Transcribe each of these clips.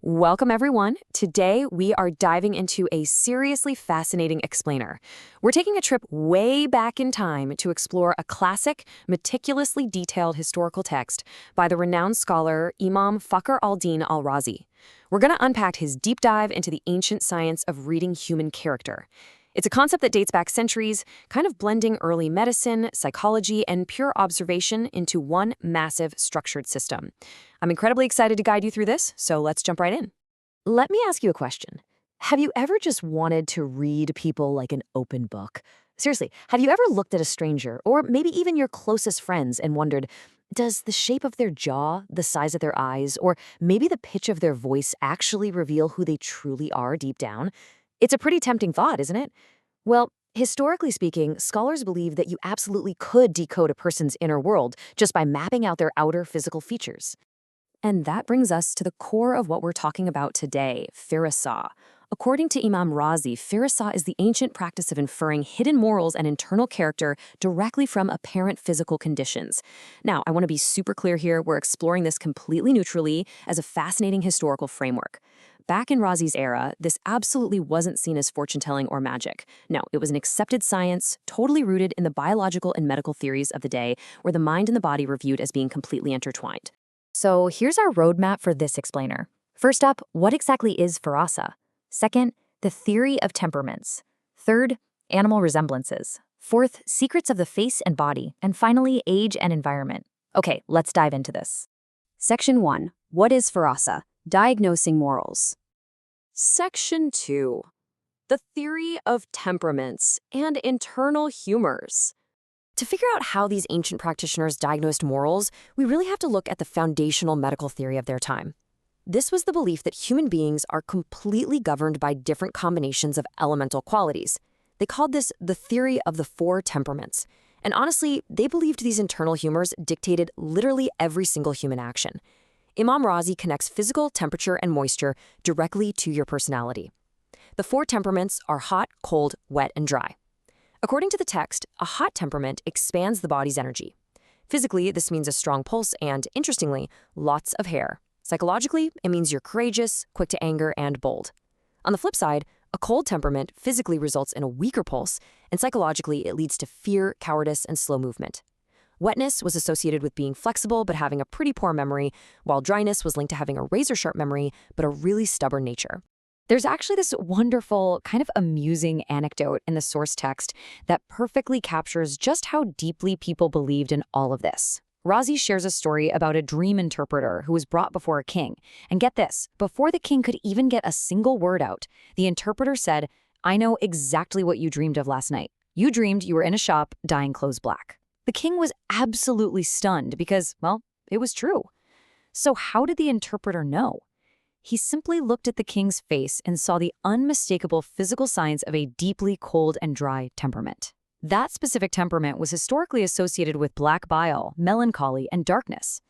Welcome, everyone. Today, we are diving into a seriously fascinating explainer. We're taking a trip way back in time to explore a classic, meticulously detailed historical text by the renowned scholar Imam Fakhr al-Razi. We're going to unpack his deep dive into the ancient science of reading human character. It's a concept that dates back centuries, kind of blending early medicine, psychology, and pure observation into one massive structured system. I'm incredibly excited to guide you through this, so let's jump right in. Let me ask you a question. Have you ever just wanted to read people like an open book? Seriously, have you ever looked at a stranger, or maybe even your closest friends, and wondered, does the shape of their jaw, the size of their eyes, or maybe the pitch of their voice actually reveal who they truly are deep down? It's a pretty tempting thought, isn't it? Well, historically speaking, scholars believe that you absolutely could decode a person's inner world just by mapping out their outer physical features. And that brings us to the core of what we're talking about today, firasa. According to Imam Razi, firasa is the ancient practice of inferring hidden morals and internal character directly from apparent physical conditions. Now, I want to be super clear here. We're exploring this completely neutrally as a fascinating historical framework. Back in Razi's era, this absolutely wasn't seen as fortune-telling or magic. No, it was an accepted science, totally rooted in the biological and medical theories of the day, where the mind and the body were viewed as being completely intertwined. So here's our roadmap for this explainer. First up, what exactly is firasa? Second, the theory of temperaments. Third, animal resemblances. Fourth, secrets of the face and body. And finally, age and environment. Okay, let's dive into this. Section 1. What is firasa? Diagnosing morals. Section 2. The theory of temperaments and internal humors. To figure out how these ancient practitioners diagnosed morals, we really have to look at the foundational medical theory of their time. This was the belief that human beings are completely governed by different combinations of elemental qualities. They called this the theory of the four temperaments. And honestly, they believed these internal humors dictated literally every single human action. Imam Razi connects physical temperature and moisture directly to your personality. The four temperaments are hot, cold, wet, and dry. According to the text, a hot temperament expands the body's energy. Physically, this means a strong pulse and, interestingly, lots of hair. Psychologically, it means you're courageous, quick to anger, and bold. On the flip side, a cold temperament physically results in a weaker pulse, and psychologically, it leads to fear, cowardice, and slow movement. Wetness was associated with being flexible but having a pretty poor memory, while dryness was linked to having a razor-sharp memory but a really stubborn nature. There's actually this wonderful, kind of amusing anecdote in the source text that perfectly captures just how deeply people believed in all of this. Razi shares a story about a dream interpreter who was brought before a king. And get this, before the king could even get a single word out, the interpreter said, "I know exactly what you dreamed of last night. You dreamed you were in a shop dyeing clothes black." The king was absolutely stunned because, well, it was true. So how did the interpreter know? He simply looked at the king's face and saw the unmistakable physical signs of a deeply cold and dry temperament. That specific temperament was historically associated with black bile, melancholy, and darkness.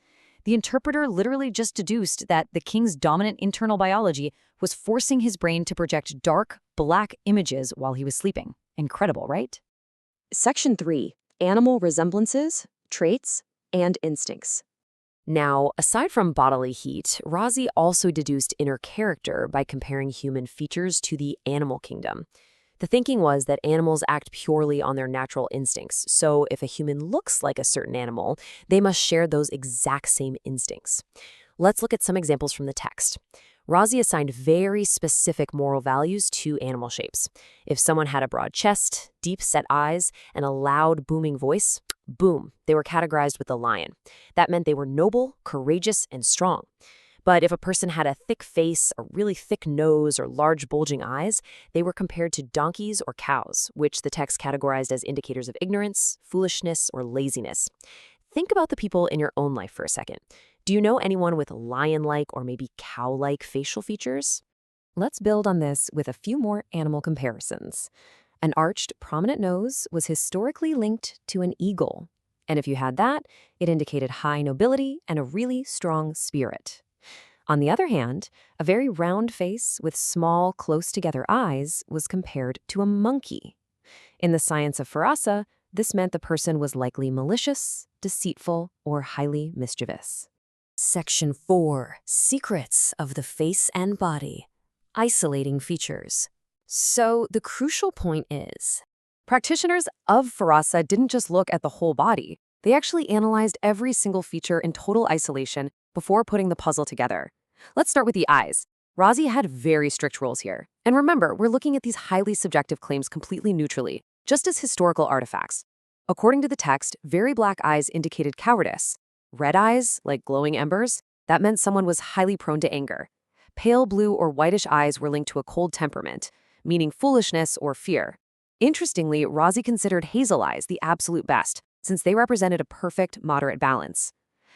The interpreter literally just deduced that the king's dominant internal biology was forcing his brain to project dark, black images while he was sleeping. Incredible, right? Section 3. Animal resemblances, traits, and instincts. Now, aside from bodily heat, Razi also deduced inner character by comparing human features to the animal kingdom. The thinking was that animals act purely on their natural instincts, so if a human looks like a certain animal, they must share those exact same instincts. Let's look at some examples from the text. Razi assigned very specific moral values to animal shapes. If someone had a broad chest, deep-set eyes, and a loud, booming voice, boom, they were categorized with the lion. That meant they were noble, courageous, and strong. But if a person had a thick face, a really thick nose, or large bulging eyes, they were compared to donkeys or cows, which the text categorized as indicators of ignorance, foolishness, or laziness. Think about the people in your own life for a second. Do you know anyone with lion-like or maybe cow-like facial features? Let's build on this with a few more animal comparisons. An arched, prominent nose was historically linked to an eagle. And if you had that, it indicated high nobility and a really strong spirit. On the other hand, a very round face with small, close-together eyes was compared to a monkey. In the science of firasa, this meant the person was likely malicious, deceitful, or highly mischievous. Section 4. Secrets of the Face and Body. Isolating Features. So the crucial point is, practitioners of Farasa didn't just look at the whole body. They actually analyzed every single feature in total isolation before putting the puzzle together. Let's start with the eyes. Razi had very strict rules here. And remember, we're looking at these highly subjective claims completely neutrally, just as historical artifacts. According to the text, very black eyes indicated cowardice. Red eyes, like glowing embers, that meant someone was highly prone to anger. Pale blue or whitish eyes were linked to a cold temperament, meaning foolishness or fear. Interestingly, Razi considered hazel eyes the absolute best, since they represented a perfect, moderate balance.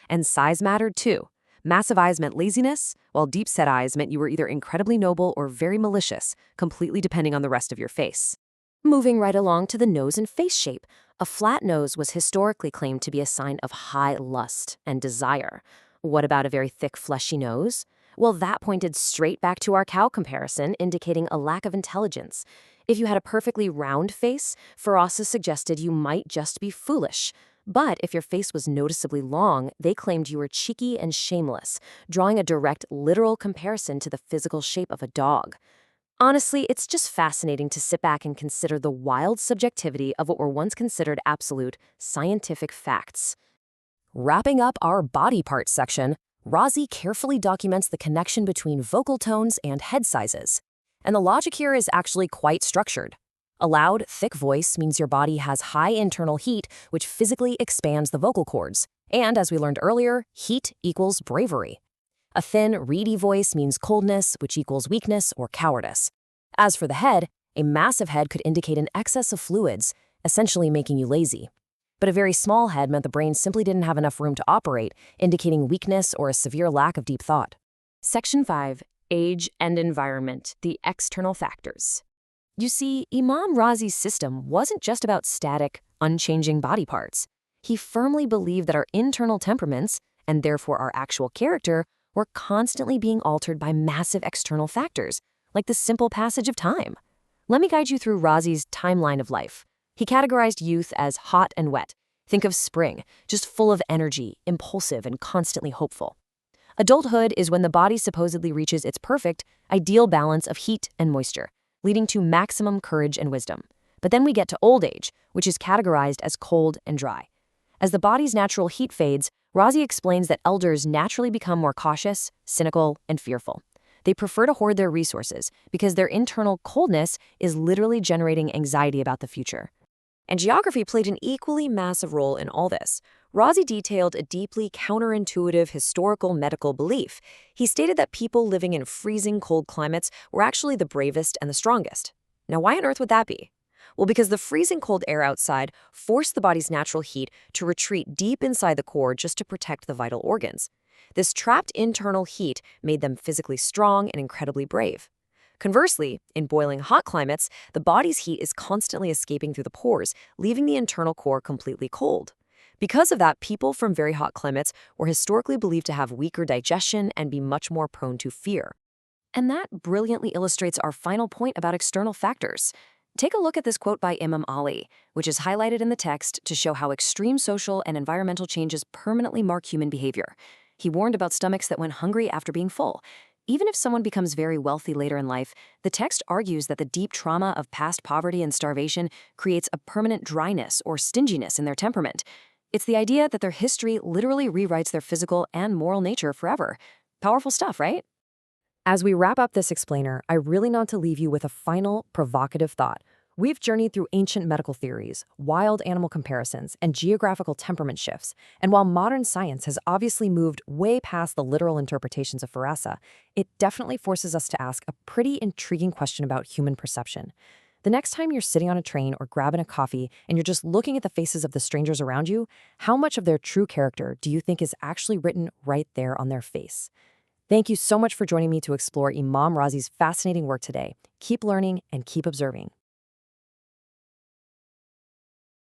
And size mattered too. Massive eyes meant laziness, while deep-set eyes meant you were either incredibly noble or very malicious, completely depending on the rest of your face. Moving right along to the nose and face shape, a flat nose was historically claimed to be a sign of high lust and desire. What about a very thick, fleshy nose? Well, that pointed straight back to our cow comparison, indicating a lack of intelligence. If you had a perfectly round face, Farasa suggested you might just be foolish. But if your face was noticeably long, they claimed you were cheeky and shameless, drawing a direct, literal comparison to the physical shape of a dog. Honestly, it's just fascinating to sit back and consider the wild subjectivity of what were once considered absolute scientific facts. Wrapping up our body parts section, Razi carefully documents the connection between vocal tones and head sizes. And the logic here is actually quite structured. A loud, thick voice means your body has high internal heat, which physically expands the vocal cords. And as we learned earlier, heat equals bravery. A thin, reedy voice means coldness, which equals weakness or cowardice. As for the head, a massive head could indicate an excess of fluids, essentially making you lazy. But a very small head meant the brain simply didn't have enough room to operate, indicating weakness or a severe lack of deep thought. Section 5. Age and environment, the external factors. You see, Imam Razi's system wasn't just about static, unchanging body parts. He firmly believed that our internal temperaments, and therefore our actual character, were constantly being altered by massive external factors, like the simple passage of time. Let me guide you through Razi's timeline of life. He categorized youth as hot and wet. Think of spring, just full of energy, impulsive, and constantly hopeful. Adulthood is when the body supposedly reaches its perfect, ideal balance of heat and moisture, leading to maximum courage and wisdom. But then we get to old age, which is categorized as cold and dry. As the body's natural heat fades, Razi explains that elders naturally become more cautious, cynical, and fearful. They prefer to hoard their resources because their internal coldness is literally generating anxiety about the future. And geography played an equally massive role in all this. Razi detailed a deeply counterintuitive historical medical belief. He stated that people living in freezing cold climates were actually the bravest and the strongest. Now, why on earth would that be? Well, because the freezing cold air outside forced the body's natural heat to retreat deep inside the core just to protect the vital organs. This trapped internal heat made them physically strong and incredibly brave. Conversely, in boiling hot climates, the body's heat is constantly escaping through the pores, leaving the internal core completely cold. Because of that, people from very hot climates were historically believed to have weaker digestion and be much more prone to fear. And that brilliantly illustrates our final point about external factors. Take a look at this quote by Imam Ali, which is highlighted in the text to show how extreme social and environmental changes permanently mark human behavior. He warned about stomachs that went hungry after being full. Even if someone becomes very wealthy later in life, the text argues that the deep trauma of past poverty and starvation creates a permanent dryness or stinginess in their temperament. It's the idea that their history literally rewrites their physical and moral nature forever. Powerful stuff, right? As we wrap up this explainer, I really want to leave you with a final, provocative thought. We've journeyed through ancient medical theories, wild animal comparisons, and geographical temperament shifts. And while modern science has obviously moved way past the literal interpretations of Farasa, it definitely forces us to ask a pretty intriguing question about human perception. The next time you're sitting on a train or grabbing a coffee and you're just looking at the faces of the strangers around you, how much of their true character do you think is actually written right there on their face? Thank you so much for joining me to explore Imam Razi's fascinating work today. Keep learning and keep observing.